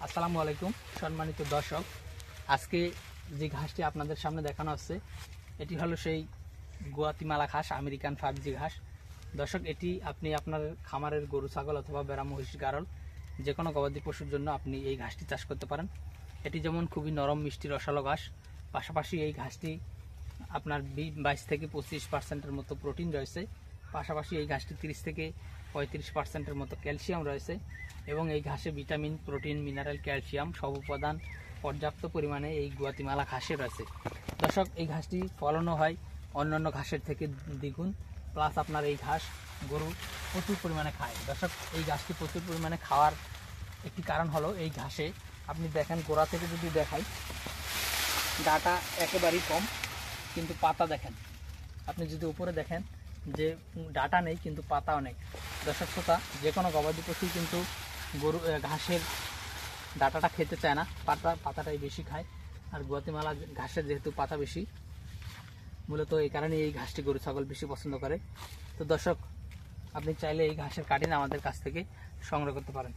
আসসালামু আলাইকুম সম্মানিত দর্শক, আজকে যে ঘাসটি আপনাদের সামনে দেখানো হচ্ছে এটি হলো সেই গুয়াতিমালা ঘাস, আমেরিকান ফার্জি ঘাস। দর্শক, এটি আপনি আপনার খামারের গরু ছাগল অথবা বেড়া মহিষ গারল যে কোনো গবাদি পশুর জন্য আপনি এই ঘাসটি চাষ করতে পারেন। এটি যেমন খুবই নরম মিষ্টি রসালো ঘাস, পাশাপাশি এই ঘাসটি আপনার 22 থেকে 25% মতো প্রোটিন রয়েছে। পাশাপাশি এই ঘাসটি 30 থেকে 35% মতো ক্যালসিয়াম রয়েছে এবং এই ঘাসে ভিটামিন, প্রোটিন, মিনারেল, ক্যালসিয়াম সব উপাদান পর্যাপ্ত পরিমাণে এই গুয়াতিমালা ঘাসে রয়েছে। দর্শক, এই ঘাসটি ফলনও হয় অন্যান্য ঘাসের থেকে দ্বিগুণ, প্লাস আপনার এই ঘাস গরু প্রচুর পরিমাণে খায়। দর্শক, এই ঘাসটি প্রচুর পরিমাণে খাওয়ার একটি কারণ হলো এই ঘাসে আপনি দেখেন গোড়া থেকে যদি দেখাই, ডাটা একেবারেই কম, কিন্তু পাতা দেখেন, আপনি যদি উপরে দেখেন যে ডাটা নেই কিন্তু পাতা অনেক। দর্শক শ্রোতা, যে কোনো গবাদি পশুই কিন্তু গরু ঘাসের ডাটাটা খেতে চায় না, পাতাটাই বেশি খায়। আর গুয়াতিমালা ঘাসের যেহেতু পাতা বেশি, মূলত এই কারণে এই ঘাসটি গরু ছাগল বেশি পছন্দ করে। তো দর্শক, আপনি চাইলে এই ঘাসের কাটিং আমাদের কাছ থেকে সংগ্রহ করতে পারেন।